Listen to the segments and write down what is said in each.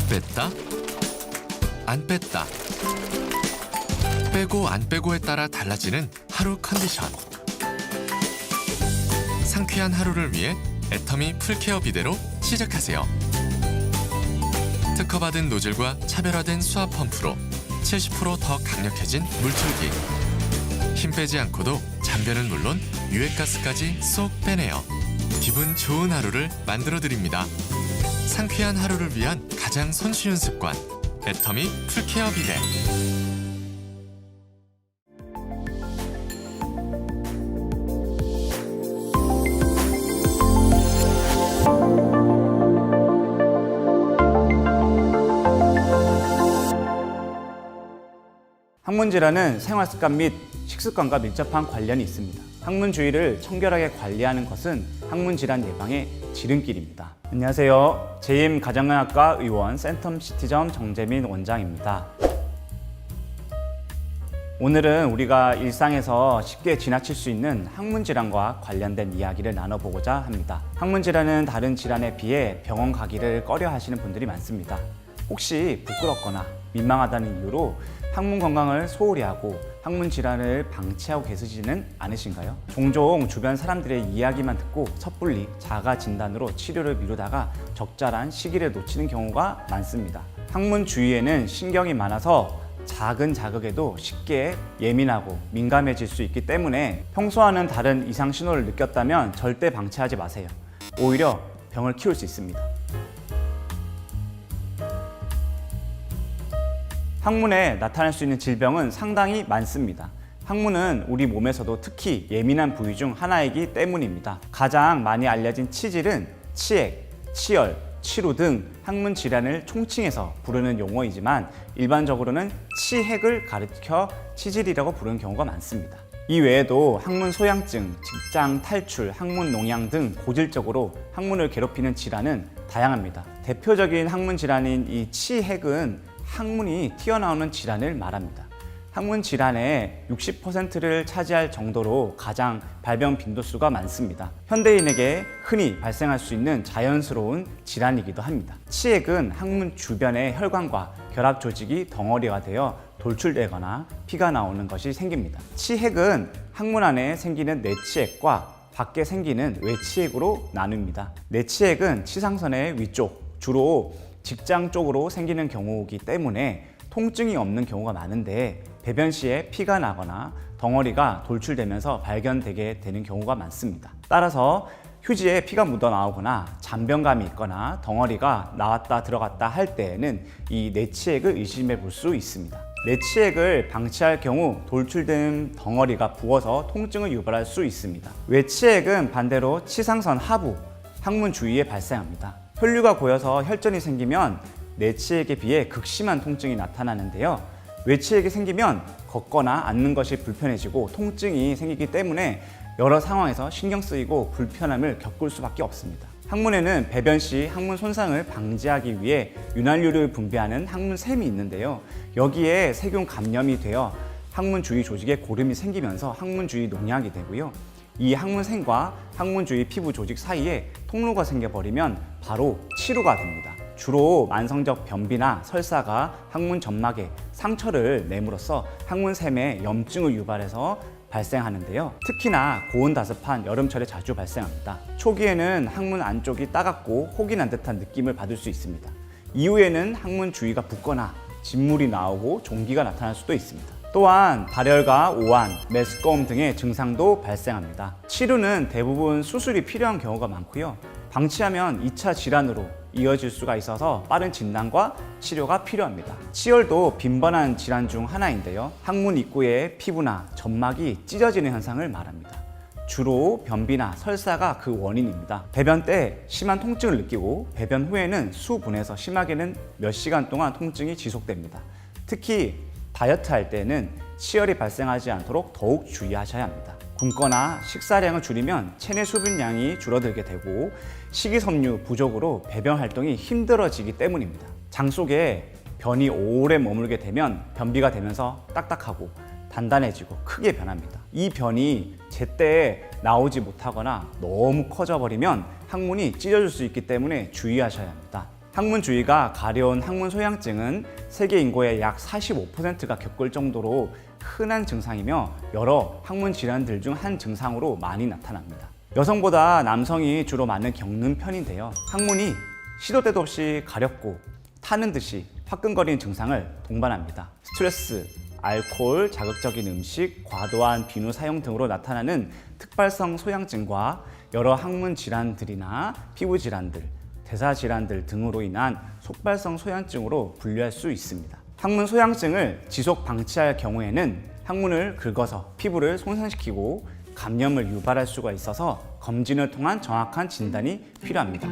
뺐다, 안 뺐다. 빼고 안 빼고에 따라 달라지는 하루 컨디션. 상쾌한 하루를 위해 애터미 풀케어 비데로 시작하세요. 특허받은 노즐과 차별화된 수압 펌프로 70%더 강력해진 물줄기. 힘 빼지 않고도 잔변은 물론 유해가스까지 쏙 빼내요. 기분 좋은 하루를 만들어드립니다. 상쾌한 하루를 위한 가장 손쉬운 습관, 애터미 풀케어 비데. 항문 질환은 생활 습관 및 식습관과 밀접한 관련이 있습니다. 항문 주위를 청결하게 관리하는 것은 항문 질환 예방의 지름길입니다. 안녕하세요. 재임 가정의학과 의원 센텀 시티점 정재민 원장입니다. 오늘은 우리가 일상에서 쉽게 지나칠 수 있는 항문 질환과 관련된 이야기를 나눠보고자 합니다. 항문 질환은 다른 질환에 비해 병원 가기를 꺼려 하시는 분들이 많습니다. 혹시 부끄럽거나 민망하다는 이유로 항문 건강을 소홀히 하고 항문 질환을 방치하고 계시지는 않으신가요? 종종 주변 사람들의 이야기만 듣고 섣불리 자가 진단으로 치료를 미루다가 적절한 시기를 놓치는 경우가 많습니다. 항문 주위에는 신경이 많아서 작은 자극에도 쉽게 예민하고 민감해질 수 있기 때문에 평소와는 다른 이상 신호를 느꼈다면 절대 방치하지 마세요. 오히려 병을 키울 수 있습니다. 항문에 나타날 수 있는 질병은 상당히 많습니다. 항문은 우리 몸에서도 특히 예민한 부위 중 하나이기 때문입니다. 가장 많이 알려진 치질은 치액, 치열, 치루 등 항문 질환을 총칭해서 부르는 용어이지만 일반적으로는 치핵을 가리켜 치질이라고 부르는 경우가 많습니다. 이 외에도 항문 소양증, 직장 탈출, 항문 농양 등 고질적으로 항문을 괴롭히는 질환은 다양합니다. 대표적인 항문 질환인 이 치핵은 항문이 튀어나오는 질환을 말합니다. 항문 질환의 60%를 차지할 정도로 가장 발병 빈도수가 많습니다. 현대인에게 흔히 발생할 수 있는 자연스러운 질환이기도 합니다. 치액은 항문 주변의 혈관과 결합 조직이 덩어리가 되어 돌출되거나 피가 나오는 것이 생깁니다. 치핵은 항문 안에 생기는 내치액과 밖에 생기는 외치액으로 나눕니다. 내치액은 치상선의 위쪽, 주로 직장 쪽으로 생기는 경우이기 때문에 통증이 없는 경우가 많은데 배변 시에 피가 나거나 덩어리가 돌출되면서 발견되게 되는 경우가 많습니다. 따라서 휴지에 피가 묻어 나오거나 잔변감이 있거나 덩어리가 나왔다 들어갔다 할 때에는 이 내치액을 의심해 볼 수 있습니다. 내치액을 방치할 경우 돌출된 덩어리가 부어서 통증을 유발할 수 있습니다. 외치액은 반대로 치상선 하부, 항문 주위에 발생합니다. 혈류가 고여서 혈전이 생기면 내치액에 비해 극심한 통증이 나타나는데요. 외치액이 생기면 걷거나 앉는 것이 불편해지고 통증이 생기기 때문에 여러 상황에서 신경 쓰이고 불편함을 겪을 수밖에 없습니다. 항문에는 배변 시 항문 손상을 방지하기 위해 윤활유를 분비하는 항문샘이 있는데요. 여기에 세균 감염이 되어 항문 주위 조직에 고름이 생기면서 항문 주위 농약이 되고요. 이 항문샘과 항문 주위 피부 조직 사이에 통로가 생겨버리면 바로 치루가 됩니다. 주로 만성적 변비나 설사가 항문 점막에 상처를 내므로써 항문샘에 염증을 유발해서 발생하는데요. 특히나 고온다습한 여름철에 자주 발생합니다. 초기에는 항문 안쪽이 따갑고 혹이 난 듯한 느낌을 받을 수 있습니다. 이후에는 항문 주위가 붓거나 진물이 나오고 종기가 나타날 수도 있습니다. 또한 발열과 오한, 메스꺼움 등의 증상도 발생합니다. 치료는 대부분 수술이 필요한 경우가 많고요. 방치하면 2차 질환으로 이어질 수가 있어서 빠른 진단과 치료가 필요합니다. 치열도 빈번한 질환 중 하나인데요. 항문 입구의 피부나 점막이 찢어지는 현상을 말합니다. 주로 변비나 설사가 그 원인입니다. 배변 때 심한 통증을 느끼고 배변 후에는 수분에서 심하게는 몇 시간 동안 통증이 지속됩니다. 특히 다이어트 할 때는 치열이 발생하지 않도록 더욱 주의하셔야 합니다. 굶거나 식사량을 줄이면 체내 수분량이 줄어들게 되고 식이섬유 부족으로 배변 활동이 힘들어지기 때문입니다. 장 속에 변이 오래 머물게 되면 변비가 되면서 딱딱하고 단단해지고 크게 변합니다. 이 변이 제때 나오지 못하거나 너무 커져버리면 항문이 찢어질 수 있기 때문에 주의하셔야 합니다. 항문 주위가 가려운 항문 소양증은 세계 인구의 약 45%가 겪을 정도로 흔한 증상이며 여러 항문 질환들 중 한 증상으로 많이 나타납니다. 여성보다 남성이 주로 많이 겪는 편인데요. 항문이 시도 때도 없이 가렵고 타는 듯이 화끈거리는 증상을 동반합니다. 스트레스, 알코올, 자극적인 음식, 과도한 비누 사용 등으로 나타나는 특발성 소양증과 여러 항문 질환들이나 피부 질환들, 대사 질환들 등으로 인한 속발성 소양증으로 분류할 수 있습니다. 항문 소양증을 지속 방치할 경우에는 항문을 긁어서 피부를 손상시키고 감염을 유발할 수가 있어서 검진을 통한 정확한 진단이 필요합니다.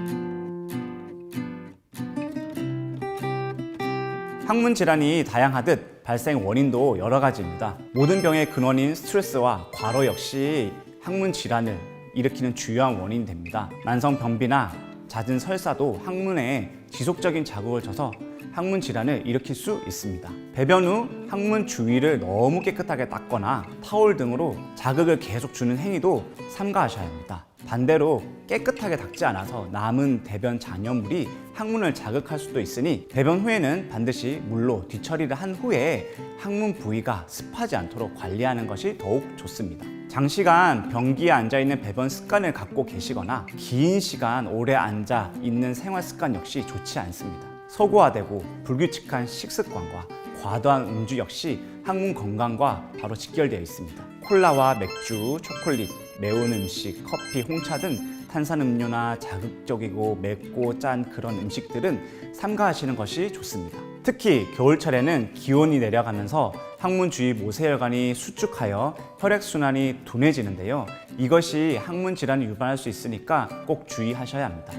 항문 질환이 다양하듯 발생 원인도 여러 가지입니다. 모든 병의 근원인 스트레스와 과로 역시 항문 질환을 일으키는 주요한 원인이 됩니다. 만성 변비나 잦은 설사도 항문에 지속적인 자극을 줘서 항문 질환을 일으킬 수 있습니다. 배변 후 항문 주위를 너무 깨끗하게 닦거나 타올 등으로 자극을 계속 주는 행위도 삼가하셔야 합니다. 반대로 깨끗하게 닦지 않아서 남은 대변 잔여물이 항문을 자극할 수도 있으니 배변 후에는 반드시 물로 뒤처리를 한 후에 항문 부위가 습하지 않도록 관리하는 것이 더욱 좋습니다. 장시간 변기에 앉아있는 배변 습관을 갖고 계시거나 긴 시간 오래 앉아 있는 생활 습관 역시 좋지 않습니다. 소고화되고 불규칙한 식습관과 과도한 음주 역시 항문 건강과 바로 직결되어 있습니다. 콜라와 맥주, 초콜릿, 매운 음식, 커피, 홍차 등 탄산음료나 자극적이고 맵고 짠 그런 음식들은 삼가하시는 것이 좋습니다. 특히 겨울철에는 기온이 내려가면서 항문 주위 모세혈관이 수축하여 혈액순환이 둔해지는데요. 이것이 항문 질환을 유발할 수 있으니까 꼭 주의하셔야 합니다.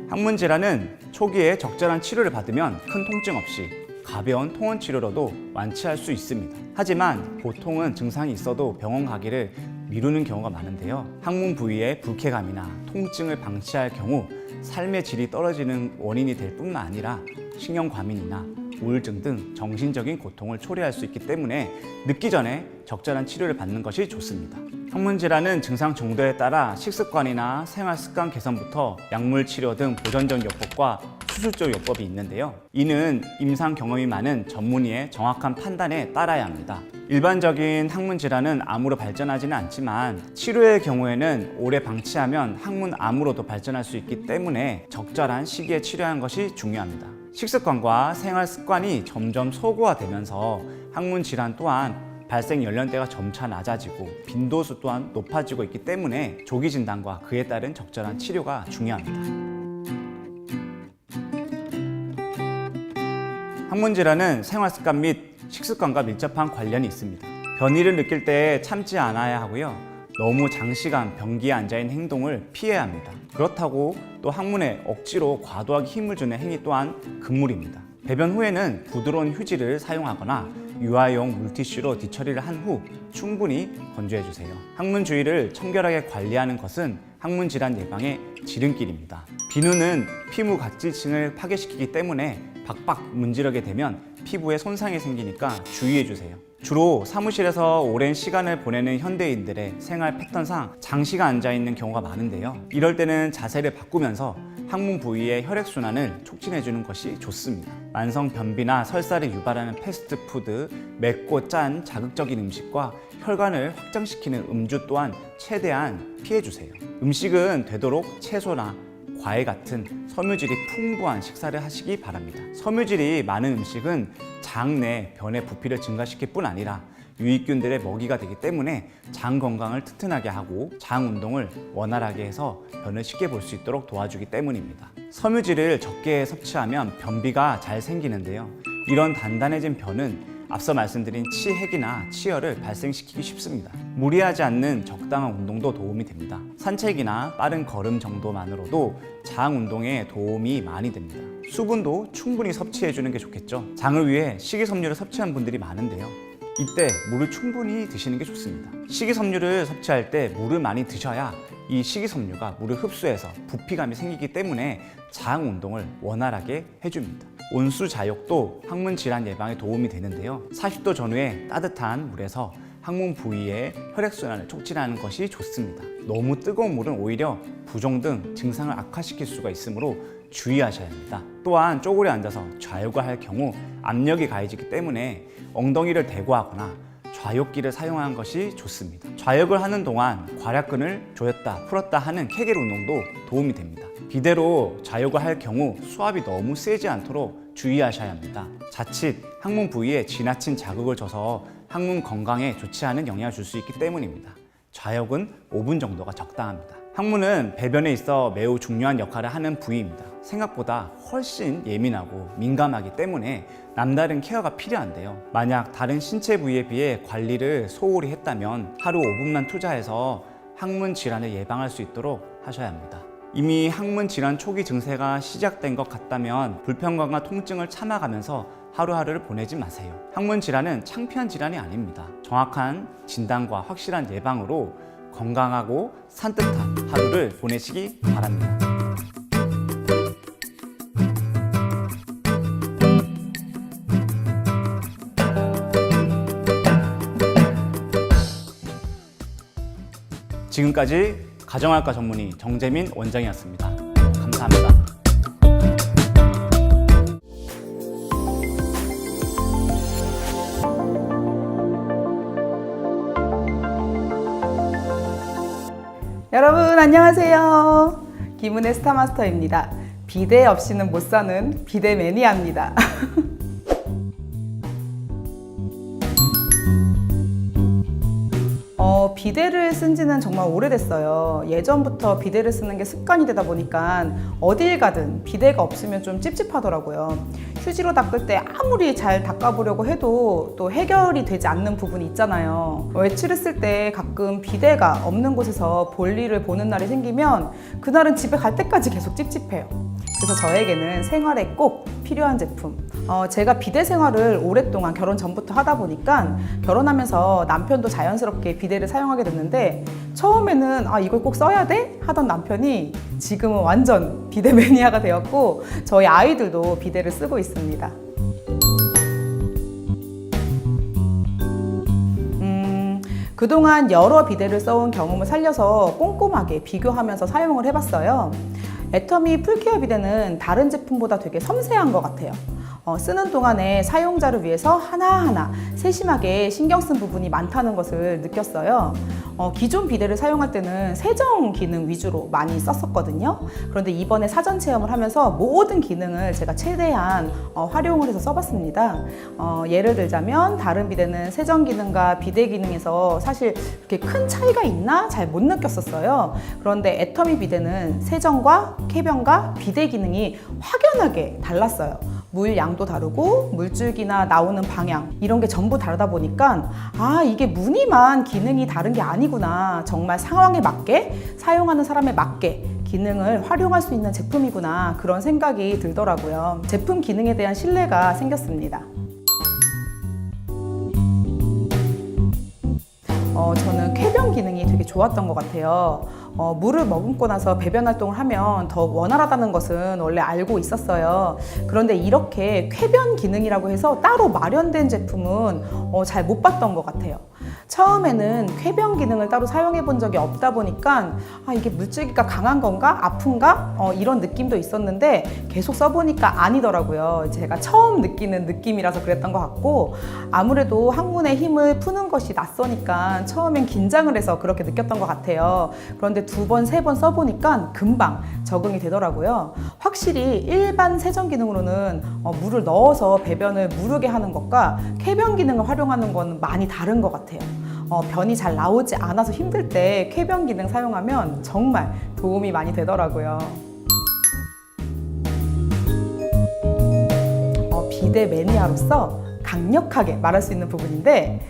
항문 질환은 초기에 적절한 치료를 받으면 큰 통증 없이 가벼운 통원 치료로도 완치할 수 있습니다. 하지만 보통은 증상이 있어도 병원 가기를 미루는 경우가 많은데요. 항문 부위의 불쾌감이나 통증을 방치할 경우 삶의 질이 떨어지는 원인이 될 뿐만 아니라 신경과민이나 우울증 등 정신적인 고통을 초래할 수 있기 때문에 늦기 전에 적절한 치료를 받는 것이 좋습니다. 항문 질환은 증상 정도에 따라 식습관이나 생활 습관 개선부터 약물 치료 등 보존적 요법과 수술적 요법이 있는데요. 이는 임상 경험이 많은 전문의의 정확한 판단에 따라야 합니다. 일반적인 항문 질환은 암으로 발전하지는 않지만 치료의 경우에는 오래 방치하면 항문 암으로도 발전할 수 있기 때문에 적절한 시기에 치료하는 것이 중요합니다. 식습관과 생활 습관이 점점 소고화되면서 항문 질환 또한 발생 연령대가 점차 낮아지고 빈도수 또한 높아지고 있기 때문에 조기 진단과 그에 따른 적절한 치료가 중요합니다. 항문 질환은 생활 습관 및 식습관과 밀접한 관련이 있습니다. 변이를 느낄 때 참지 않아야 하고요. 너무 장시간 변기에 앉아있는 행동을 피해야 합니다. 그렇다고 또 항문에 억지로 과도하게 힘을 주는 행위 또한 금물입니다. 배변 후에는 부드러운 휴지를 사용하거나 유아용 물티슈로 뒤처리를 한 후 충분히 건조해 주세요. 항문 주위를 청결하게 관리하는 것은 항문 질환 예방의 지름길입니다. 비누는 피부 각질층을 파괴시키기 때문에 박박 문지르게 되면 피부에 손상이 생기니까 주의해 주세요. 주로 사무실에서 오랜 시간을 보내는 현대인들의 생활 패턴상 장시간 앉아있는 경우가 많은데요. 이럴 때는 자세를 바꾸면서 항문 부위의 혈액순환을 촉진해주는 것이 좋습니다. 만성 변비나 설사를 유발하는 패스트푸드, 맵고 짠 자극적인 음식과 혈관을 확장시키는 음주 또한 최대한 피해주세요. 음식은 되도록 채소나 과일 같은 섬유질이 풍부한 식사를 하시기 바랍니다. 섬유질이 많은 음식은 장 내 변의 부피를 증가시킬 뿐 아니라 유익균들의 먹이가 되기 때문에 장 건강을 튼튼하게 하고 장 운동을 원활하게 해서 변을 쉽게 볼 수 있도록 도와주기 때문입니다. 섬유질을 적게 섭취하면 변비가 잘 생기는데요. 이런 단단해진 변은 앞서 말씀드린 치핵이나 치열을 발생시키기 쉽습니다. 무리하지 않는 적당한 운동도 도움이 됩니다. 산책이나 빠른 걸음 정도만으로도 장 운동에 도움이 많이 됩니다. 수분도 충분히 섭취해주는 게 좋겠죠. 장을 위해 식이섬유를 섭취한 분들이 많은데요. 이때 물을 충분히 드시는 게 좋습니다. 식이섬유를 섭취할 때 물을 많이 드셔야 이 식이섬유가 물을 흡수해서 부피감이 생기기 때문에 장 운동을 원활하게 해줍니다. 온수 자욕도 항문 질환 예방에 도움이 되는데요. 40도 전후의 따뜻한 물에서 항문 부위의 혈액순환을 촉진하는 것이 좋습니다. 너무 뜨거운 물은 오히려 부종 등 증상을 악화시킬 수가 있으므로 주의하셔야 합니다. 또한 쪼그려 앉아서 좌욕을 할 경우 압력이 가해지기 때문에 엉덩이를 대고 하거나 좌욕기를 사용하는 것이 좋습니다. 좌욕을 하는 동안 괄약근을 조였다 풀었다 하는 케겔 운동도 도움이 됩니다. 비대로 좌욕을 할 경우 수압이 너무 세지 않도록 주의하셔야 합니다. 자칫 항문 부위에 지나친 자극을 줘서 항문 건강에 좋지 않은 영향을 줄 수 있기 때문입니다. 좌욕은 5분 정도가 적당합니다. 항문은 배변에 있어 매우 중요한 역할을 하는 부위입니다. 생각보다 훨씬 예민하고 민감하기 때문에 남다른 케어가 필요한데요. 만약 다른 신체 부위에 비해 관리를 소홀히 했다면 하루 5분만 투자해서 항문 질환을 예방할 수 있도록 하셔야 합니다. 이미 항문 질환 초기 증세가 시작된 것 같다면 불편감과 통증을 참아가면서 하루하루를 보내지 마세요. 항문 질환은 창피한 질환이 아닙니다. 정확한 진단과 확실한 예방으로 건강하고 산뜻한 하루를 보내시기 바랍니다. 지금까지 가정의학과 전문의 정재민 원장이었습니다. 감사합니다. 여러분 안녕하세요. 김은혜 스타마스터입니다. 비데 없이는 못 사는 비데 매니아입니다. 비데를 쓴 지는 정말 오래됐어요. 예전부터 비데를 쓰는 게 습관이 되다 보니까 어딜 가든 비데가 없으면 좀 찝찝하더라고요. 휴지로 닦을 때 아무리 잘 닦아보려고 해도 또 해결이 되지 않는 부분이 있잖아요. 외출했을 때 가끔 비데가 없는 곳에서 볼일을 보는 날이 생기면 그날은 집에 갈 때까지 계속 찝찝해요. 그래서 저에게는 생활에 꼭 필요한 제품, 제가 비데 생활을 오랫동안 결혼 전부터 하다 보니까 결혼하면서 남편도 자연스럽게 비데를 사용하게 됐는데 처음에는 이걸 꼭 써야 돼? 하던 남편이 지금은 완전 비데 매니아가 되었고 저희 아이들도 비데를 쓰고 있습니다. 그동안 여러 비데를 써온 경험을 살려서 꼼꼼하게 비교하면서 사용을 해봤어요. 애터미 풀케어 비데는 다른 제품보다 되게 섬세한 것 같아요. 쓰는 동안에 사용자를 위해서 하나하나 세심하게 신경 쓴 부분이 많다는 것을 느꼈어요. 기존 비데를 사용할 때는 세정 기능 위주로 많이 썼었거든요. 그런데 이번에 사전 체험을 하면서 모든 기능을 제가 최대한 활용을 해서 써봤습니다. 예를 들자면 다른 비데는 세정 기능과 비데 기능에서 사실 그렇게 큰 차이가 있나 잘 못 느꼈었어요. 그런데 애터미 비데는 세정과 쾌변과 비데 기능이 확연하게 달랐어요. 물 양도 다르고 물줄기나 나오는 방향 이런 게 전부 다르다 보니까 이게 무늬만 기능이 다른 게 아니구나, 정말 상황에 맞게 사용하는 사람에 맞게 기능을 활용할 수 있는 제품이구나, 그런 생각이 들더라고요. 제품 기능에 대한 신뢰가 생겼습니다. 저는 쾌변 기능이 되게 좋았던 것 같아요. 물을 머금고 나서 배변 활동을 하면 더 원활하다는 것은 원래 알고 있었어요. 그런데 이렇게 쾌변 기능이라고 해서 따로 마련된 제품은 잘 못 봤던 것 같아요. 처음에는 쾌변 기능을 따로 사용해 본 적이 없다 보니까 이게 물줄기가 강한 건가? 아픈가? 이런 느낌도 있었는데 계속 써보니까 아니더라고요. 제가 처음 느끼는 느낌이라서 그랬던 것 같고 아무래도 항문의 힘을 푸는 것이 낯서니까 처음엔 긴장을 해서 그렇게 느꼈던 것 같아요. 그런데 2번, 3번 써보니까 금방 적응이 되더라고요. 확실히 일반 세정 기능으로는 물을 넣어서 배변을 무르게 하는 것과 쾌변 기능을 활용하는 건 많이 다른 것 같아요. 변이 잘 나오지 않아서 힘들 때 쾌변 기능 사용하면 정말 도움이 많이 되더라고요. 비데 매니아로서 강력하게 말할 수 있는 부분인데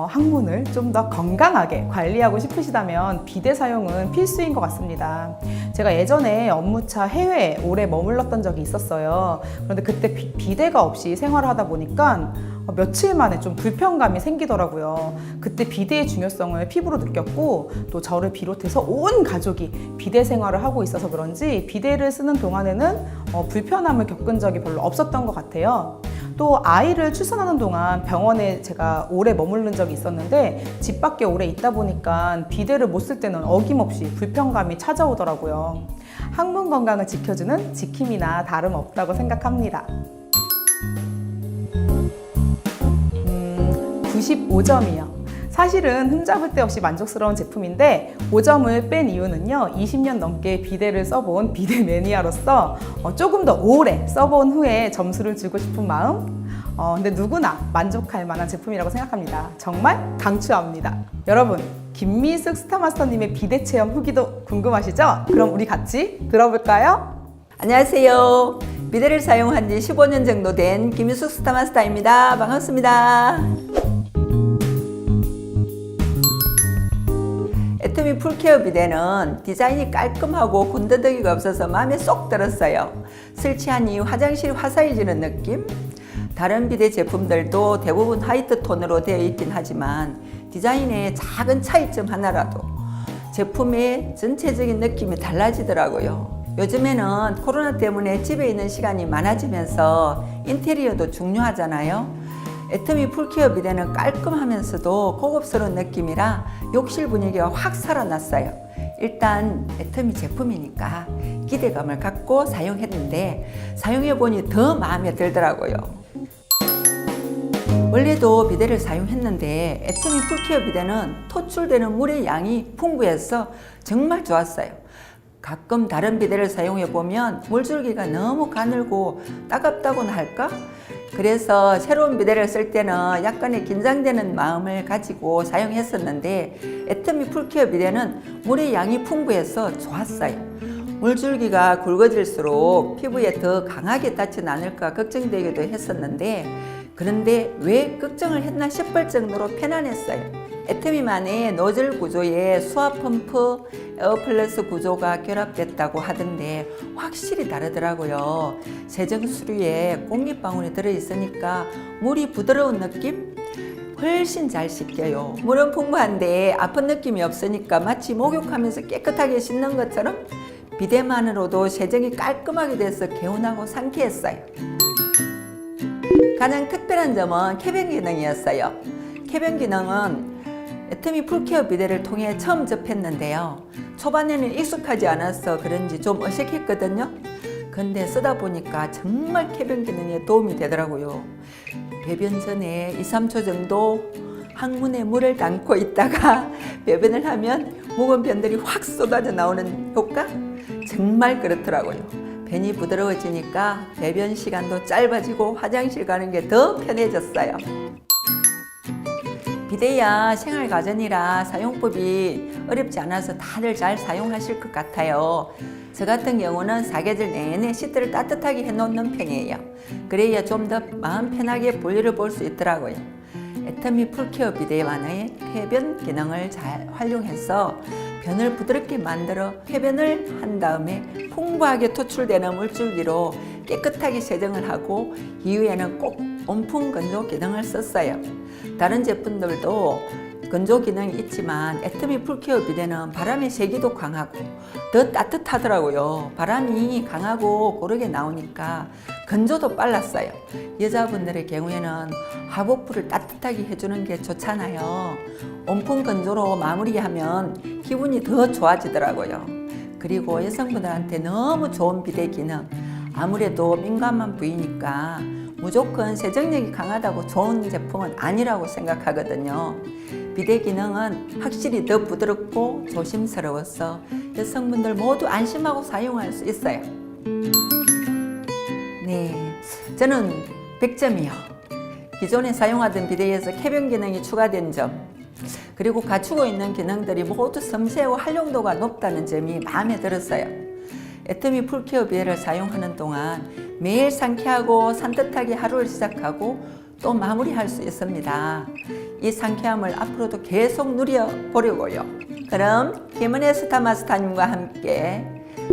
항문을 좀 더 건강하게 관리하고 싶으시다면 비데 사용은 필수인 것 같습니다. 제가 예전에 업무차 해외에 오래 머물렀던 적이 있었어요. 그런데 그때 비데가 없이 생활을 하다 보니까 며칠 만에 좀 불편감이 생기더라고요. 그때 비데의 중요성을 피부로 느꼈고 또 저를 비롯해서 온 가족이 비데 생활을 하고 있어서 그런지 비데를 쓰는 동안에는 불편함을 겪은 적이 별로 없었던 것 같아요. 또 아이를 출산하는 동안 병원에 제가 오래 머무른 적이 있었는데 집 밖에 오래 있다 보니까 비데를 못 쓸 때는 어김없이 불편감이 찾아오더라고요. 항문 건강을 지켜주는 지킴이나 다름없다고 생각합니다. 95점이요. 사실은 흠잡을 데 없이 만족스러운 제품인데 5점을 뺀 이유는요, 20년 넘게 비데를 써본 비데 매니아로서 조금 더 오래 써본 후에 점수를 주고 싶은 마음. 근데 누구나 만족할 만한 제품이라고 생각합니다. 정말 강추합니다. 여러분, 김미숙 스타마스터님의 비데 체험 후기도 궁금하시죠? 그럼 우리 같이 들어볼까요? 안녕하세요. 비데를 사용한 지 15년 정도 된 김유숙 스타마스터입니다. 반갑습니다. 애터미 풀케어 비데는 디자인이 깔끔하고 군더더기가 없어서 마음에 쏙 들었어요. 설치한 이후 화장실이 화사해지는 느낌? 다른 비데 제품들도 대부분 화이트 톤으로 되어 있긴 하지만 디자인의 작은 차이점 하나라도 제품의 전체적인 느낌이 달라지더라고요. 요즘에는 코로나 때문에 집에 있는 시간이 많아지면서 인테리어도 중요하잖아요. 애터미 풀케어 비데는 깔끔하면서도 고급스러운 느낌이라 욕실 분위기가 확 살아났어요. 일단 애터미 제품이니까 기대감을 갖고 사용했는데 사용해보니 더 마음에 들더라고요. 원래도 비데를 사용했는데 애터미 풀케어 비데는 토출되는 물의 양이 풍부해서 정말 좋았어요. 가끔 다른 비데를 사용해보면 물줄기가 너무 가늘고 따갑다고나 할까? 그래서 새로운 비데를 쓸 때는 약간의 긴장되는 마음을 가지고 사용했었는데 애터미 풀케어 비데는 물의 양이 풍부해서 좋았어요. 물줄기가 굵어질수록 피부에 더 강하게 닿지 않을까 걱정되기도 했었는데 그런데 왜 걱정을 했나 싶을 정도로 편안했어요. 애터미만의 노즐 구조에 수압 펌프, 에어플러스 구조가 결합됐다고 하던데 확실히 다르더라고요. 세정 수류에 공기방울이 들어있으니까 물이 부드러운 느낌? 훨씬 잘 씻겨요. 물은 풍부한데 아픈 느낌이 없으니까 마치 목욕하면서 깨끗하게 씻는 것처럼 비데만으로도 세정이 깔끔하게 돼서 개운하고 상쾌했어요. 가장 특별한 점은 쾌변 기능이었어요. 쾌변 기능은 애터미 풀케어 비데를 통해 처음 접했는데요. 초반에는 익숙하지 않아서 그런지 좀 어색했거든요. 근데 쓰다 보니까 정말 쾌변 기능에 도움이 되더라고요. 배변 전에 2, 3초 정도 항문에 물을 담고 있다가 배변을 하면 묵은 변들이 확 쏟아져 나오는 효과? 정말 그렇더라고요. 변이 부드러워지니까 배변 시간도 짧아지고 화장실 가는 게 더 편해졌어요. 비데야 생활가전이라 사용법이 어렵지 않아서 다들 잘 사용하실 것 같아요. 저 같은 경우는 사계절 내내 시트를 따뜻하게 해놓는 편이에요. 그래야 좀 더 마음 편하게 볼일을 볼 수 있더라고요. 애터미 풀케어 비데만의 쾌변 기능을 잘 활용해서 변을 부드럽게 만들어 쾌변을 한 다음에 풍부하게 토출되는 물줄기로 깨끗하게 세정을 하고 이후에는 꼭 온풍 건조 기능을 썼어요. 다른 제품들도 건조 기능이 있지만 애터미 풀케어 비데는 바람의 세기도 강하고 더 따뜻하더라고요. 바람이 강하고 고르게 나오니까 건조도 빨랐어요. 여자분들의 경우에는 하복부를 따뜻하게 해주는 게 좋잖아요. 온풍 건조로 마무리하면 기분이 더 좋아지더라고요. 그리고 여성분들한테 너무 좋은 비데 기능, 아무래도 민감한 부위니까 무조건 세정력이 강하다고 좋은 제품은 아니라고 생각하거든요. 비데 기능은 확실히 더 부드럽고 조심스러워서 여성분들 모두 안심하고 사용할 수 있어요. 네, 저는 100점이요. 기존에 사용하던 비데에서 쾌변 기능이 추가된 점, 그리고 갖추고 있는 기능들이 모두 섬세하고 활용도가 높다는 점이 마음에 들었어요. 애터미 풀케어 비데를 사용하는 동안 매일 상쾌하고 산뜻하게 하루를 시작하고 또 마무리할 수 있습니다. 이 상쾌함을 앞으로도 계속 누려보려고요. 그럼 김은혜 스타마스터님과 함께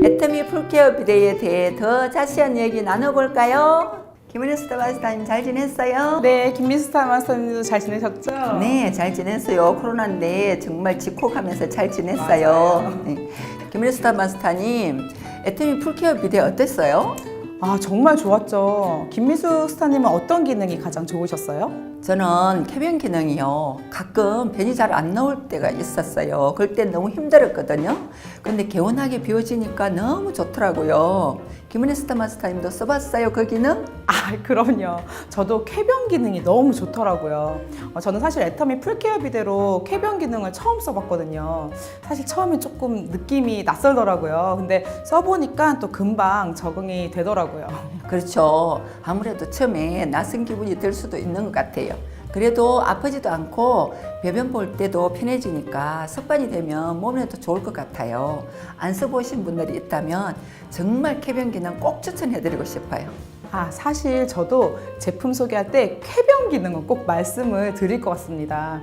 애터미 풀케어 비데에 대해 더 자세한 얘기 나눠볼까요? 김은혜 스타마스터님 잘 지냈어요? 네, 김미숙 스타마스터님도 잘 지내셨죠? 네, 잘 지냈어요. 코로나인데 정말 집콕하면서 잘 지냈어요. 네. 김은혜 스타마스터님, 애터미 풀케어 비데 어땠어요? 아, 정말 좋았죠. 김미수 스타님은 어떤 기능이 가장 좋으셨어요? 저는 쾌변 기능이요. 가끔 변이 잘 안 나올 때가 있었어요. 그럴 때 너무 힘들었거든요. 근데 개운하게 비워지니까 너무 좋더라고요. 김은혜 스타 마스터님도 써봤어요, 그 기능? 아, 그럼요. 저도 쾌변 기능이 너무 좋더라고요. 저는 사실 애터미 풀케어 비데로 쾌변 기능을 처음 써봤거든요. 사실 처음엔 조금 느낌이 낯설더라고요. 근데 써보니까 또 금방 적응이 되더라고요. 그렇죠. 아무래도 처음에 낯선 기분이 들 수도 있는 것 같아요. 그래도 아프지도 않고 배변 볼 때도 편해지니까 습관이 되면 몸에도 좋을 것 같아요. 안 써보신 분들이 있다면 정말 쾌변 기능 꼭 추천해드리고 싶어요. 아, 사실 저도 제품 소개할 때 쾌변 기능은 꼭 말씀을 드릴 것 같습니다.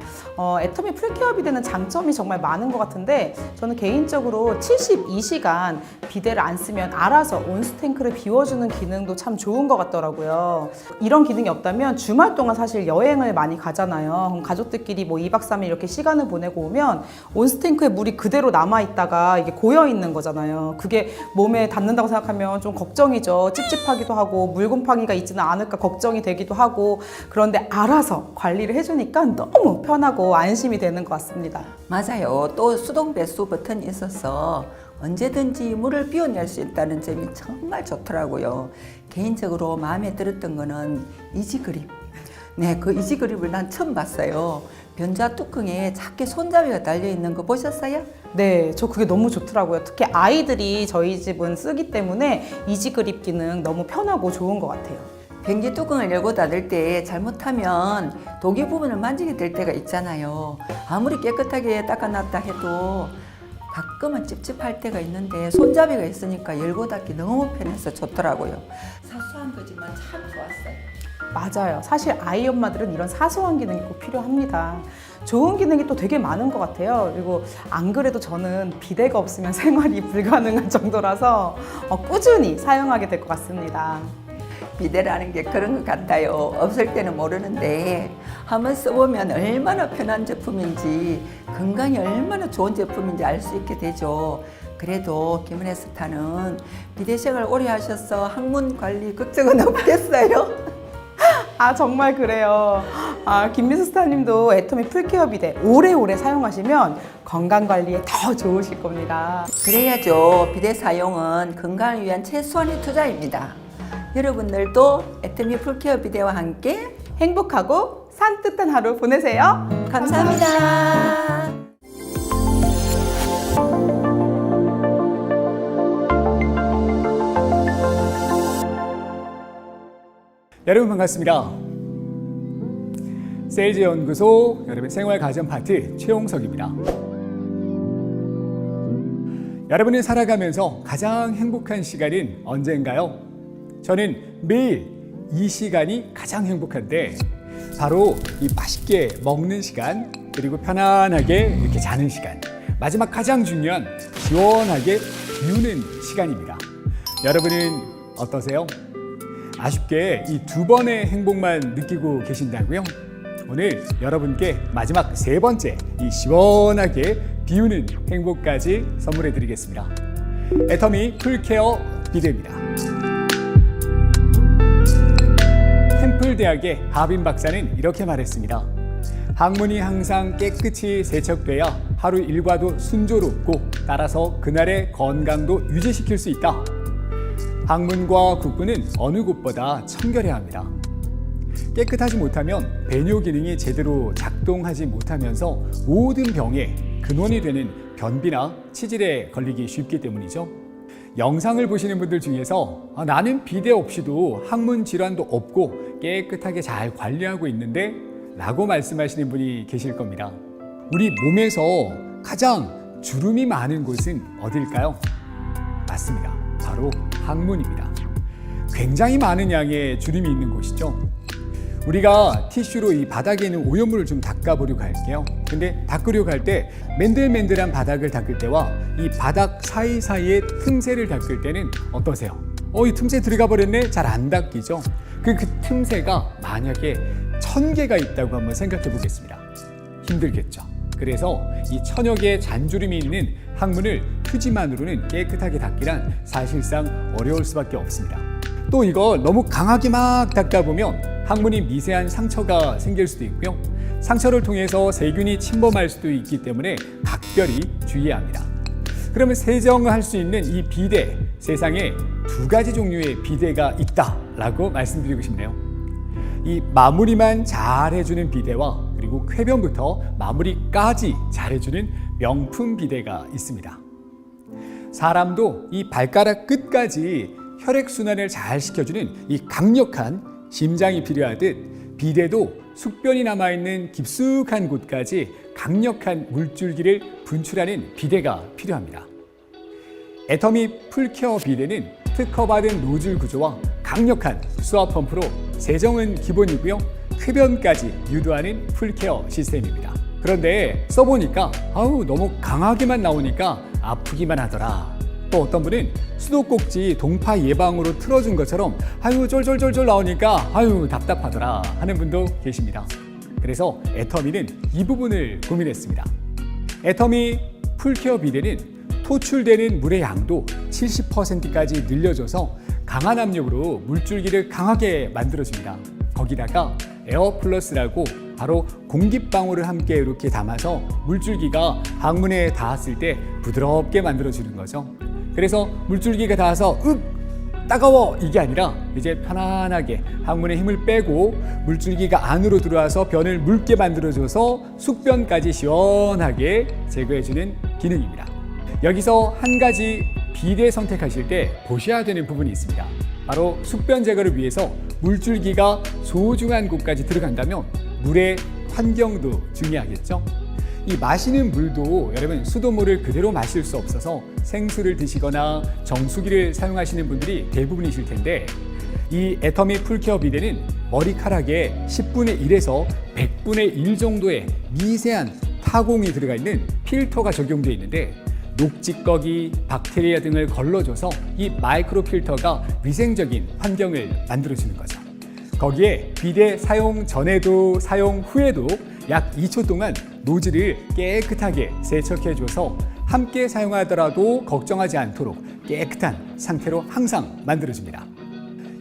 애터미 풀케어 비데는 장점이 정말 많은 것 같은데 저는 개인적으로 72시간 비데를 안 쓰면 알아서 온수탱크를 비워주는 기능도 참 좋은 것 같더라고요. 이런 기능이 없다면 주말 동안 사실 여행을 많이 가잖아요. 그럼 가족들끼리 뭐 2박 3일 이렇게 시간을 보내고 오면 온수탱크에 물이 그대로 남아있다가 이게 고여있는 거잖아요. 그게 몸에 닿는다고 생각하면 좀 걱정이죠. 찝찝하기도 하고 물곰팡이가 있지는 않을까 걱정이 되기도 하고 그런데 알아서 관리를 해주니까 너무 편하고 안심이 되는 것 같습니다. 맞아요. 또 수동 배수 버튼이 있어서 언제든지 물을 비워낼 수 있다는 점이 정말 좋더라고요. 개인적으로 마음에 들었던 거는 이지그립. 네, 그 이지그립을 난 처음 봤어요. 변자 뚜껑에 작게 손잡이가 달려있는 거 보셨어요? 네, 저 그게 너무 좋더라고요. 특히 아이들이 저희 집은 쓰기 때문에 이지그립 기능 너무 편하고 좋은 것 같아요. 변기 뚜껑을 열고 닫을 때 잘못하면 독이 부분을 만지게 될 때가 있잖아요. 아무리 깨끗하게 닦아놨다 해도 가끔은 찝찝할 때가 있는데 손잡이가 있으니까 열고 닫기 너무 편해서 좋더라고요. 사소한 거지만 참 좋았어요. 맞아요. 사실 아이 엄마들은 이런 사소한 기능이 꼭 필요합니다. 좋은 기능이 또 되게 많은 것 같아요. 그리고 안 그래도 저는 비데가 없으면 생활이 불가능한 정도라서 꾸준히 사용하게 될 것 같습니다. 비데라는 게 그런 것 같아요. 없을 때는 모르는데 한번 써보면 얼마나 편한 제품인지 건강에 얼마나 좋은 제품인지 알 수 있게 되죠. 그래도 김은혜 스타는 비데 생활 오래 하셔서 항문 관리 걱정은 없겠어요? 아, 정말 그래요. 아, 김미수 스타님도 애터미 풀케어 비데 오래오래 사용하시면 건강관리에 더 좋으실 겁니다. 그래야죠. 비데 사용은 건강을 위한 최소한의 투자입니다. 여러분들도 애터미 풀케어 비데와 함께 행복하고 산뜻한 하루 보내세요. 감사합니다. 여러분 반갑습니다. 세일즈 연구소 여러분 생활 가전 파트 최홍석입니다. 여러분이 살아가면서 가장 행복한 시간은 언제인가요? 저는 매일 이 시간이 가장 행복한데 바로 이 맛있게 먹는 시간 그리고 편안하게 이렇게 자는 시간 마지막 가장 중요한 시원하게 비우는 시간입니다. 여러분은 어떠세요? 아쉽게 이 두 번의 행복만 느끼고 계신다고요? 오늘 여러분께 마지막 세 번째 이 시원하게 비우는 행복까지 선물해 드리겠습니다. 애터미 풀케어 비데입니다. 템플대학의 하빈 박사는 이렇게 말했습니다. 항문이 항상 깨끗이 세척돼야 하루 일과도 순조롭고 따라서 그날의 건강도 유지시킬 수 있다. 항문과 국부는 어느 곳보다 청결해야 합니다. 깨끗하지 못하면 배뇨 기능이 제대로 작동하지 못하면서 모든 병의 근원이 되는 변비나 치질에 걸리기 쉽기 때문이죠. 영상을 보시는 분들 중에서 나는 비데 없이도 항문 질환도 없고 깨끗하게 잘 관리하고 있는데 라고 말씀하시는 분이 계실 겁니다. 우리 몸에서 가장 주름이 많은 곳은 어딜까요? 맞습니다. 바로 항문입니다. 굉장히 많은 양의 주름이 있는 곳이죠. 우리가 티슈로 이 바닥에 있는 오염물을 좀 닦아보려고 할게요. 근데 닦으려고 할 때 맨들맨들한 바닥을 닦을 때와 이 바닥 사이사이의 틈새를 닦을 때는 어떠세요? 이 틈새 들어가 버렸네? 잘 안 닦이죠? 그 틈새가 만약에 1000개가 있다고 한번 생각해 보겠습니다. 힘들겠죠? 그래서 이 1000여 개의 잔주름이 있는 항문을 휴지만으로는 깨끗하게 닦기란 사실상 어려울 수밖에 없습니다. 또 이걸 너무 강하게 막 닦다 보면 항문이 미세한 상처가 생길 수도 있고요. 상처를 통해서 세균이 침범할 수도 있기 때문에 각별히 주의해야 합니다. 그러면 세정을 할 수 있는 이 비데, 세상에 2가지 종류의 비데가 있다라고 말씀드리고 싶네요. 이 마무리만 잘 해주는 비데와 그리고 쾌변부터 마무리까지 잘 해주는 명품 비데가 있습니다. 사람도 이 발가락 끝까지 혈액순환을 잘 시켜주는 이 강력한 심장이 필요하듯 비데도 숙변이 남아있는 깊숙한 곳까지 강력한 물줄기를 분출하는 비데가 필요합니다. 애터미 풀케어 비데는 특허받은 노즐 구조와 강력한 수압 펌프로 세정은 기본이고요. 쾌변까지 유도하는 풀케어 시스템입니다. 그런데 써보니까 너무 강하게만 나오니까 아프기만 하더라. 또 어떤 분은 수도꼭지 동파 예방으로 틀어준 것처럼 쫄쫄쫄쫄 나오니까 답답하더라 하는 분도 계십니다. 그래서 애터미는 이 부분을 고민했습니다. 애터미 풀케어 비데는 토출되는 물의 양도 70%까지 늘려줘서 강한 압력으로 물줄기를 강하게 만들어줍니다. 거기다가 에어플러스라고 바로 공기방울을 함께 이렇게 담아서 물줄기가 항문에 닿았을 때 부드럽게 만들어주는 거죠. 그래서 물줄기가 닿아서 따가워 이게 아니라 이제 편안하게 항문에 힘을 빼고 물줄기가 안으로 들어와서 변을 묽게 만들어줘서 숙변까지 시원하게 제거해주는 기능입니다. 여기서 한 가지 비데 선택하실 때 보셔야 되는 부분이 있습니다. 바로 숙변 제거를 위해서 물줄기가 소중한 곳까지 들어간다면 물의 환경도 중요하겠죠. 이 마시는 물도 여러분 수돗물을 그대로 마실 수 없어서 생수를 드시거나 정수기를 사용하시는 분들이 대부분이실 텐데 이 애터미 풀케어 비데는 머리카락에 10분의 1에서 100분의 1 정도의 미세한 타공이 들어가 있는 필터가 적용되어 있는데 녹찌꺼기, 박테리아 등을 걸러줘서 이 마이크로 필터가 위생적인 환경을 만들어주는 거죠. 거기에 비데 사용 전에도 사용 후에도 약 2초 동안 노즐을 깨끗하게 세척해줘서 함께 사용하더라도 걱정하지 않도록 깨끗한 상태로 항상 만들어줍니다.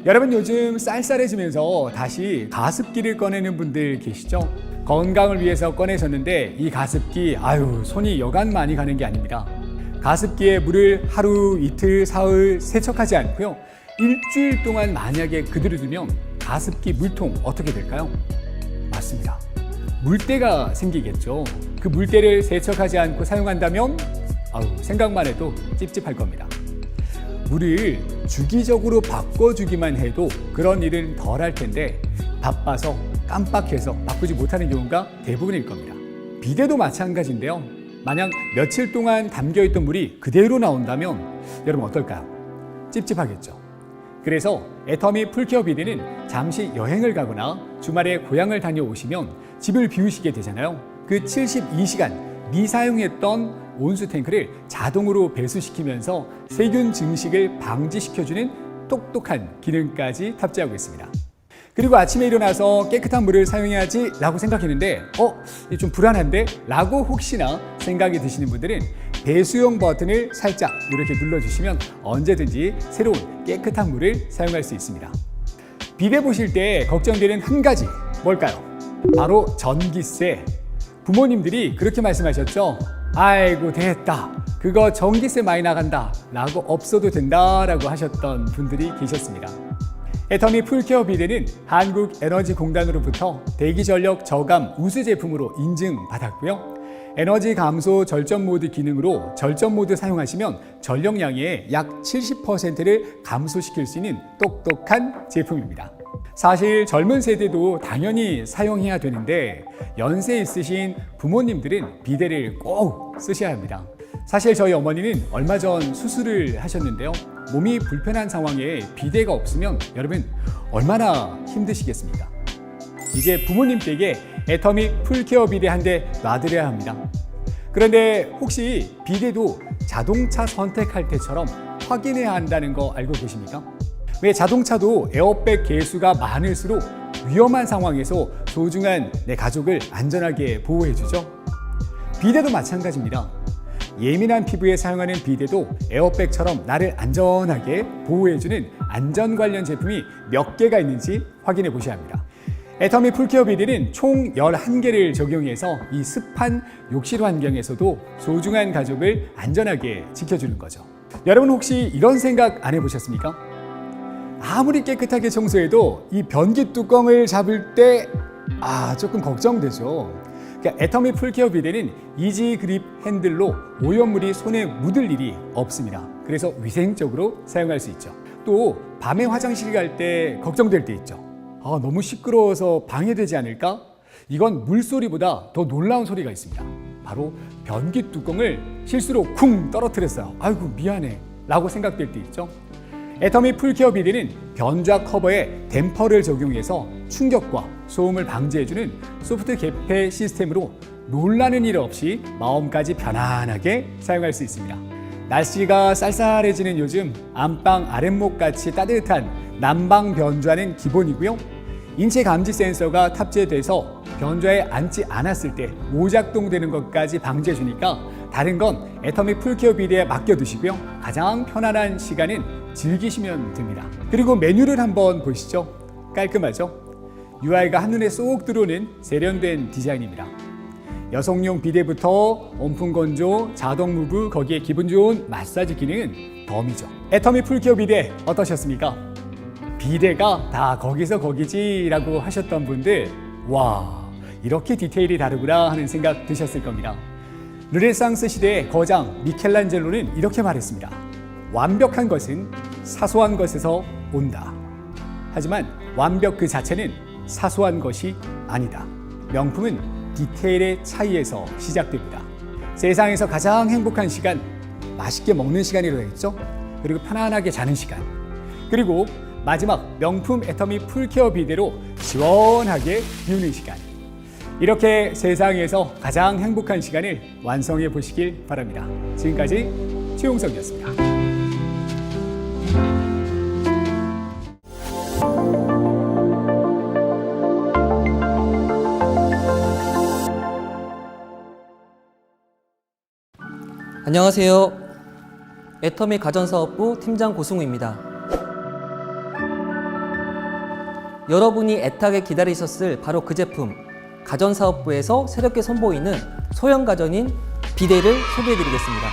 여러분 요즘 쌀쌀해지면서 다시 가습기를 꺼내는 분들 계시죠? 건강을 위해서 꺼내셨는데 이 가습기 손이 여간 많이 가는 게 아닙니다. 가습기에 물을 하루, 이틀, 사흘 세척하지 않고요. 일주일 동안 만약에 그대로 두면 가습기 물통 어떻게 될까요? 맞습니다. 물때가 생기겠죠. 그 물때를 세척하지 않고 사용한다면 생각만 해도 찝찝할 겁니다. 물을 주기적으로 바꿔주기만 해도 그런 일은 덜 할 텐데 바빠서 깜빡해서 바꾸지 못하는 경우가 대부분일 겁니다. 비데도 마찬가지인데요. 만약 며칠 동안 담겨있던 물이 그대로 나온다면 여러분 어떨까요? 찝찝하겠죠. 그래서 애터미 풀케어 비데는 잠시 여행을 가거나 주말에 고향을 다녀오시면 집을 비우시게 되잖아요. 그 72시간 미사용했던 온수 탱크를 자동으로 배수시키면서 세균 증식을 방지시켜주는 똑똑한 기능까지 탑재하고 있습니다. 그리고 아침에 일어나서 깨끗한 물을 사용해야지 라고 생각했는데 이게 좀 불안한데? 라고 혹시나 생각이 드시는 분들은 배수용 버튼을 살짝 이렇게 눌러주시면 언제든지 새로운 깨끗한 물을 사용할 수 있습니다. 비데 보실 때 걱정되는 한 가지 뭘까요? 바로 전기세. 부모님들이 그렇게 말씀하셨죠. 아이고 됐다. 그거 전기세 많이 나간다. 라고 없어도 된다. 라고 하셨던 분들이 계셨습니다. 애터미 풀케어 비데는 한국에너지공단으로부터 대기전력 저감 우수 제품으로 인증받았고요. 에너지 감소 절전 모드 기능으로 절전 모드 사용하시면 전력량의 약 70%를 감소시킬 수 있는 똑똑한 제품입니다. 사실 젊은 세대도 당연히 사용해야 되는데 연세 있으신 부모님들은 비데를 꼭 쓰셔야 합니다. 사실 저희 어머니는 얼마 전 수술을 하셨는데요. 몸이 불편한 상황에 비데가 없으면 여러분 얼마나 힘드시겠습니까? 이제 부모님 댁에 애터미 풀케어 비데 한 대 놔드려야 합니다. 그런데 혹시 비데도 자동차 선택할 때처럼 확인해야 한다는 거 알고 계십니까? 왜 자동차도 에어백 개수가 많을수록 위험한 상황에서 소중한 내 가족을 안전하게 보호해주죠? 비데도 마찬가지입니다. 예민한 피부에 사용하는 비데도 에어백처럼 나를 안전하게 보호해주는 안전 관련 제품이 몇 개가 있는지 확인해 보셔야 합니다. 애터미 풀케어 비데는 총 11개를 적용해서 이 습한 욕실 환경에서도 소중한 가족을 안전하게 지켜주는 거죠. 여러분 혹시 이런 생각 안 해보셨습니까? 아무리 깨끗하게 청소해도 이 변기 뚜껑을 잡을 때 조금 걱정되죠. 그러니까 애터미 풀케어 비데는 이지 그립 핸들로 오염물이 손에 묻을 일이 없습니다. 그래서 위생적으로 사용할 수 있죠. 또 밤에 화장실 갈 때 걱정될 때 있죠. 너무 시끄러워서 방해되지 않을까? 이건 물소리보다 더 놀라운 소리가 있습니다. 바로 변기 뚜껑을 실수로 쿵 떨어뜨렸어요. 아이고 미안해 라고 생각될 때 있죠. 애터미 풀케어 비데는 변좌 커버에 댐퍼를 적용해서 충격과 소음을 방지해주는 소프트 개폐 시스템으로 놀라는 일 없이 마음까지 편안하게 사용할 수 있습니다. 날씨가 쌀쌀해지는 요즘 안방 아랫목같이 따뜻한 난방 변좌는 기본이고요. 인체 감지 센서가 탑재돼서 변좌에 앉지 않았을 때 오작동되는 것까지 방지해주니까 다른 건 애터미 풀케어 비데에 맡겨두시고요. 가장 편안한 시간은 즐기시면 됩니다. 그리고 메뉴를 한번 보시죠. 깔끔하죠? UI가 한눈에 쏙 들어오는 세련된 디자인입니다. 여성용 비데부터 온풍 건조, 자동 무브, 거기에 기분 좋은 마사지 기능은 덤이죠. 애터미 풀케어 비데 어떠셨습니까? 비데가 다 거기서 거기지라고 하셨던 분들, 와, 이렇게 디테일이 다르구나 하는 생각 드셨을 겁니다. 르네상스 시대의 거장 미켈란젤로는 이렇게 말했습니다. 완벽한 것은 사소한 것에서 온다. 하지만 완벽 그 자체는 사소한 것이 아니다. 명품은 디테일의 차이에서 시작됩니다. 세상에서 가장 행복한 시간, 맛있게 먹는 시간이라고 했죠? 그리고 편안하게 자는 시간. 그리고 마지막 명품 애터미 풀케어 비데로 시원하게 비우는 시간. 이렇게 세상에서 가장 행복한 시간을 완성해 보시길 바랍니다. 지금까지 최용석이었습니다. 안녕하세요. 애터미 가전사업부 팀장 고승우입니다. 여러분이 애타게 기다리셨을 바로 그 제품, 가전사업부에서 새롭게 선보이는 소형 가전인 비데를 소개해드리겠습니다.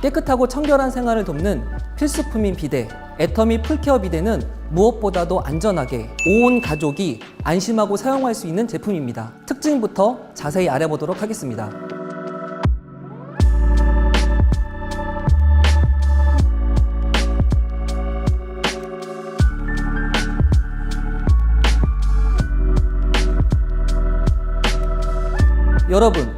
깨끗하고 청결한 생활을 돕는 필수품인 비데, 애터미 풀케어 비데는 무엇보다도 안전하게 온 가족이 안심하고 사용할 수 있는 제품입니다. 특징부터 자세히 알아보도록 하겠습니다. 여러분,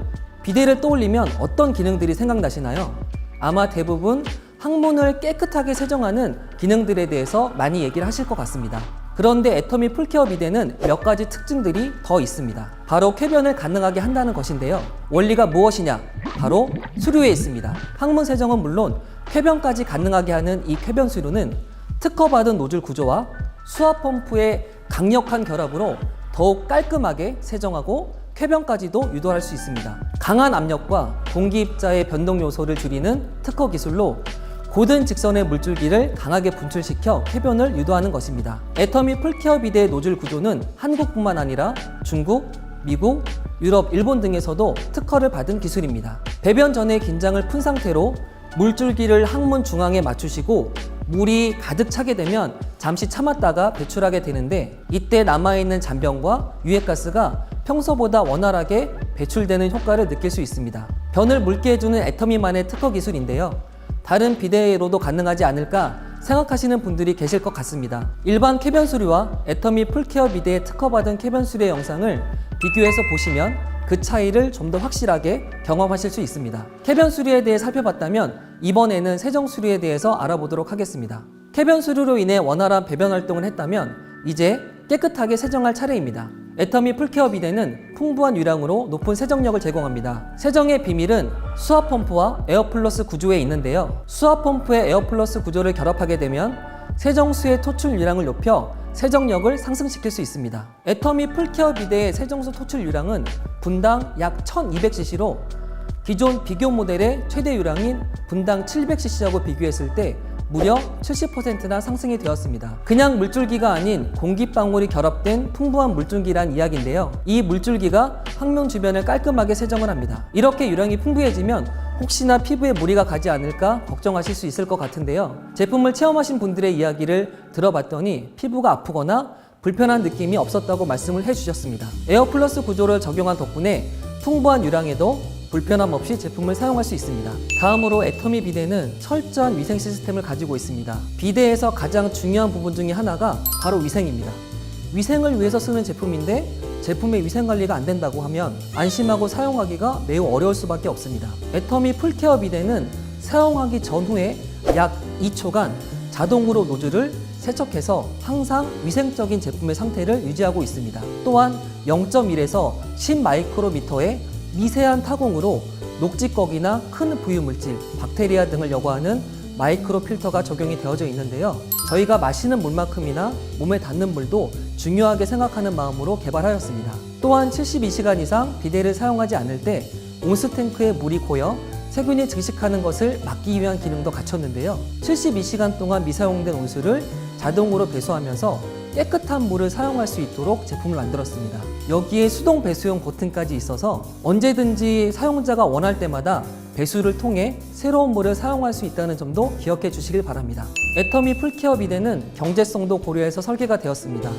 비데를 떠올리면 어떤 기능들이 생각나시나요? 아마 대부분 항문을 깨끗하게 세정하는 기능들에 대해서 많이 얘기를 하실 것 같습니다. 그런데 애터미 풀케어 비데는 몇 가지 특징들이 더 있습니다. 바로 쾌변을 가능하게 한다는 것인데요. 원리가 무엇이냐? 바로 수류에 있습니다. 항문 세정은 물론 쾌변까지 가능하게 하는 이 쾌변 수류는 특허받은 노즐 구조와 수압 펌프의 강력한 결합으로 더욱 깔끔하게 세정하고 쾌변까지도 유도할 수 있습니다. 강한 압력과 공기 입자의 변동 요소를 줄이는 특허 기술로 고든 직선의 물줄기를 강하게 분출시켜 쾌변을 유도하는 것입니다. 애터미 풀케어 비데의 노즐 구조는 한국뿐만 아니라 중국, 미국, 유럽, 일본 등에서도 특허를 받은 기술입니다. 배변 전에 긴장을 푼 상태로 물줄기를 항문 중앙에 맞추시고 물이 가득 차게 되면 잠시 참았다가 배출하게 되는데, 이때 남아있는 잔변과 유해가스가 평소보다 원활하게 배출되는 효과를 느낄 수 있습니다. 변을 묽게 해주는 애터미만의 특허 기술인데요. 다른 비데로도 가능하지 않을까 생각하시는 분들이 계실 것 같습니다. 일반 쾌변 수류와 애터미 풀케어 비데의 특허받은 쾌변 수류의 영상을 비교해서 보시면 그 차이를 좀 더 확실하게 경험하실 수 있습니다. 쾌변 수류에 대해 살펴봤다면 이번에는 세정 수류에 대해서 알아보도록 하겠습니다. 쾌변 수류로 인해 원활한 배변 활동을 했다면 이제 깨끗하게 세정할 차례입니다. 애터미 풀케어 비데는 풍부한 유량으로 높은 세정력을 제공합니다. 세정의 비밀은 수압 펌프와 에어플러스 구조에 있는데요. 수압 펌프의 에어플러스 구조를 결합하게 되면 세정수의 토출 유량을 높여 세정력을 상승시킬 수 있습니다. 애터미 풀케어 비데의 세정수 토출 유량은 분당 약 1200cc로 기존 비교 모델의 최대 유량인 분당 700cc하고 비교했을 때 무려 70%나 상승이 되었습니다. 그냥 물줄기가 아닌 공기방울이 결합된 풍부한 물줄기란 이야기인데요. 이 물줄기가 항문 주변을 깔끔하게 세정을 합니다. 이렇게 유량이 풍부해지면 혹시나 피부에 무리가 가지 않을까 걱정하실 수 있을 것 같은데요. 제품을 체험하신 분들의 이야기를 들어봤더니 피부가 아프거나 불편한 느낌이 없었다고 말씀을 해주셨습니다. 에어플러스 구조를 적용한 덕분에 풍부한 유량에도 불편함 없이 제품을 사용할 수 있습니다. 다음으로 애터미 비데는 철저한 위생 시스템을 가지고 있습니다. 비데에서 가장 중요한 부분 중에 하나가 바로 위생입니다. 위생을 위해서 쓰는 제품인데 제품의 위생 관리가 안 된다고 하면 안심하고 사용하기가 매우 어려울 수밖에 없습니다. 애터미 풀케어 비데는 사용하기 전후에 약 2초간 자동으로 노즐을 세척해서 항상 위생적인 제품의 상태를 유지하고 있습니다. 또한 0.1에서 10마이크로미터의 미세한 타공으로 녹지꺼기나 큰 부유물질, 박테리아 등을 여과하는 마이크로 필터가 적용이 되어져 있는데요. 저희가 마시는 물만큼이나 몸에 닿는 물도 중요하게 생각하는 마음으로 개발하였습니다. 또한 72시간 이상 비데를 사용하지 않을 때 온수탱크에 물이 고여 세균이 증식하는 것을 막기 위한 기능도 갖췄는데요. 72시간 동안 미사용된 온수를 자동으로 배수하면서 깨끗한 물을 사용할 수 있도록 제품을 만들었습니다. 여기에 수동 배수용 버튼까지 있어서 언제든지 사용자가 원할 때마다 배수를 통해 새로운 물을 사용할 수 있다는 점도 기억해 주시길 바랍니다. 애터미 풀케어 비데는 경제성도 고려해서 설계가 되었습니다.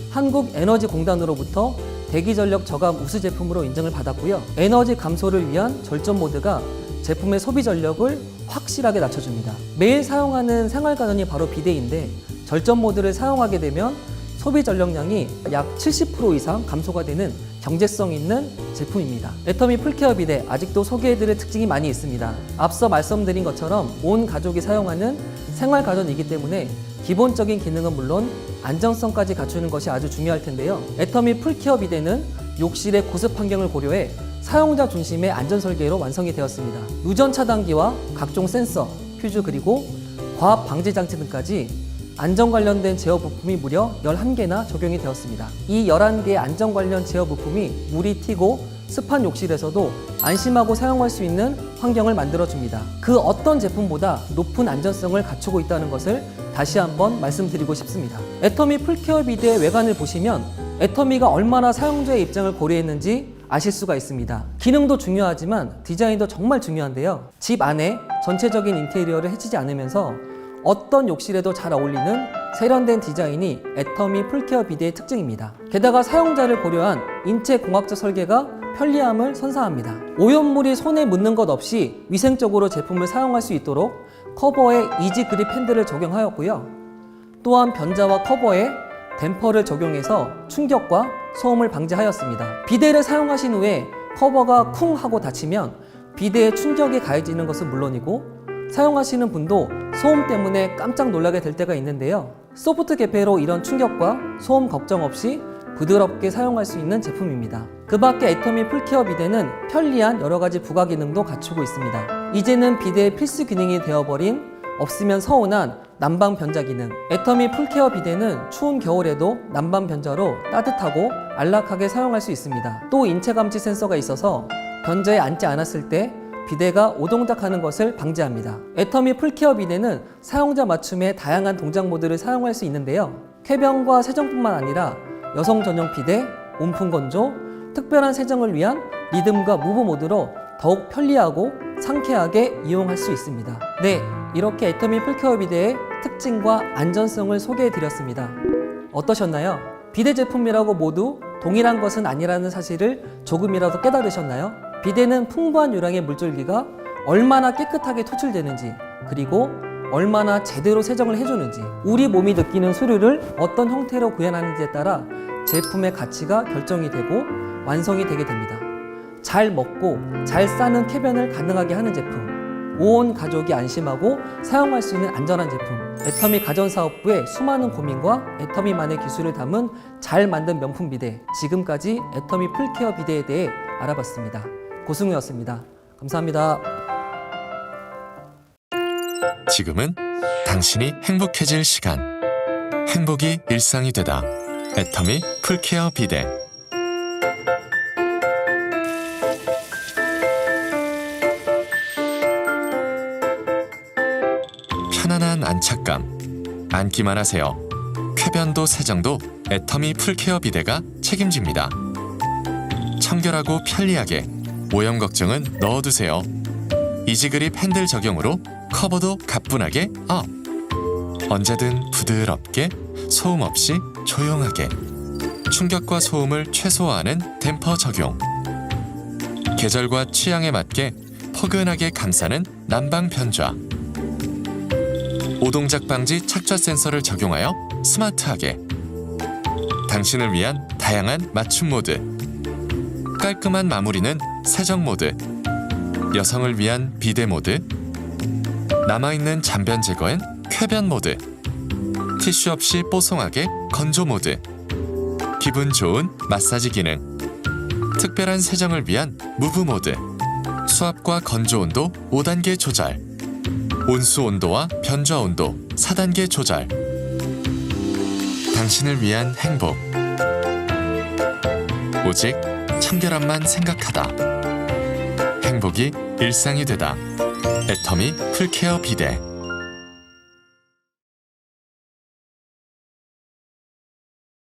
한국에너지공단으로부터 대기전력 저감 우수 제품으로 인정을 받았고요. 에너지 감소를 위한 절전 모드가 제품의 소비 전력을 확실하게 낮춰줍니다. 매일 사용하는 생활가전이 바로 비데인데 절전 모드를 사용하게 되면 소비 전력량이 약 70% 이상 감소가 되는 경제성 있는 제품입니다. 애터미 풀케어 비데 아직도 소개해드릴 특징이 많이 있습니다. 앞서 말씀드린 것처럼 온 가족이 사용하는 생활가전이기 때문에 기본적인 기능은 물론 안정성까지 갖추는 것이 아주 중요할 텐데요. 애터미 풀케어 비데는 욕실의 고습 환경을 고려해 사용자 중심의 안전 설계로 완성이 되었습니다. 누전 차단기와 각종 센서, 퓨즈 그리고 과압 방지 장치 등까지 안전 관련된 제어 부품이 무려 11개나 적용이 되었습니다. 이 11개의 안전 관련 제어 부품이 물이 튀고 습한 욕실에서도 안심하고 사용할 수 있는 환경을 만들어줍니다. 그 어떤 제품보다 높은 안전성을 갖추고 있다는 것을 다시 한번 말씀드리고 싶습니다. 애터미 풀케어 비데의 외관을 보시면 애터미가 얼마나 사용자의 입장을 고려했는지 아실 수가 있습니다. 기능도 중요하지만 디자인도 정말 중요한데요. 집 안에 전체적인 인테리어를 해치지 않으면서 어떤 욕실에도 잘 어울리는 세련된 디자인이 애터미 풀케어 비데의 특징입니다. 게다가 사용자를 고려한 인체공학적 설계가 편리함을 선사합니다. 오염물이 손에 묻는 것 없이 위생적으로 제품을 사용할 수 있도록 커버에 이지 그립 핸들을 적용하였고요. 또한 변자와 커버에 댐퍼를 적용해서 충격과 소음을 방지하였습니다. 비데를 사용하신 후에 커버가 쿵 하고 닫히면 비데에 충격이 가해지는 것은 물론이고 사용하시는 분도 소음 때문에 깜짝 놀라게 될 때가 있는데요. 소프트 개폐로 이런 충격과 소음 걱정 없이 부드럽게 사용할 수 있는 제품입니다. 그 밖에 애터미 풀케어 비데는 편리한 여러 가지 부가 기능도 갖추고 있습니다. 이제는 비데의 필수 기능이 되어버린 없으면 서운한 난방 변자 기능. 애터미 풀케어 비데는 추운 겨울에도 난방 변자로 따뜻하고 안락하게 사용할 수 있습니다. 또 인체 감지 센서가 있어서 변자에 앉지 않았을 때 비데가 오동작하는 것을 방지합니다. 애터미 풀케어 비데는 사용자 맞춤의 다양한 동작 모드를 사용할 수 있는데요. 쾌변과 세정뿐만 아니라 여성 전용 비데, 온풍 건조, 특별한 세정을 위한 리듬과 무브 모드로 더욱 편리하고 상쾌하게 이용할 수 있습니다. 네, 이렇게 애터미 풀케어 비데의 특징과 안전성을 소개해드렸습니다. 어떠셨나요? 비데 제품이라고 모두 동일한 것은 아니라는 사실을 조금이라도 깨달으셨나요? 비데는 풍부한 유량의 물줄기가 얼마나 깨끗하게 토출되는지 그리고 얼마나 제대로 세정을 해주는지 우리 몸이 느끼는 수류를 어떤 형태로 구현하는지에 따라 제품의 가치가 결정이 되고 완성이 되게 됩니다. 잘 먹고 잘 싸는 쾌변을 가능하게 하는 제품, 온 가족이 안심하고 사용할 수 있는 안전한 제품, 애터미 가전사업부의 수많은 고민과 애터미만의 기술을 담은 잘 만든 명품 비데, 지금까지 애터미 풀케어 비데에 대해 알아봤습니다. 고승우였습니다. 감사합니다. 지금은 당신이 행복해질 시간. 행복이 일상이 되다. 애터미 풀케어 비데. 쾌적감. 앉기만 하세요. 쾌변도 세정도 애터미 풀케어 비데가 책임집니다. 청결하고 편리하게 오염 걱정은 넣어두세요. 이지그립 핸들 적용으로 커버도 가뿐하게 업. 언제든 부드럽게 소음 없이 조용하게 충격과 소음을 최소화하는 댐퍼 적용. 계절과 취향에 맞게 포근하게 감싸는 난방 변좌. 오동작 방지 착좌 센서를 적용하여 스마트하게 당신을 위한 다양한 맞춤 모드. 깔끔한 마무리는 세정 모드. 여성을 위한 비데 모드. 남아있는 잔변 제거엔 쾌변 모드. 티슈 없이 뽀송하게 건조 모드. 기분 좋은 마사지 기능. 특별한 세정을 위한 무브 모드. 수압과 건조 온도 5단계 조절. 온수 온도와 변좌 온도 4단계 조절. 당신을 위한 행복. 오직 청결함만 생각하다. 행복이 일상이 되다. 애터미 풀케어 비데.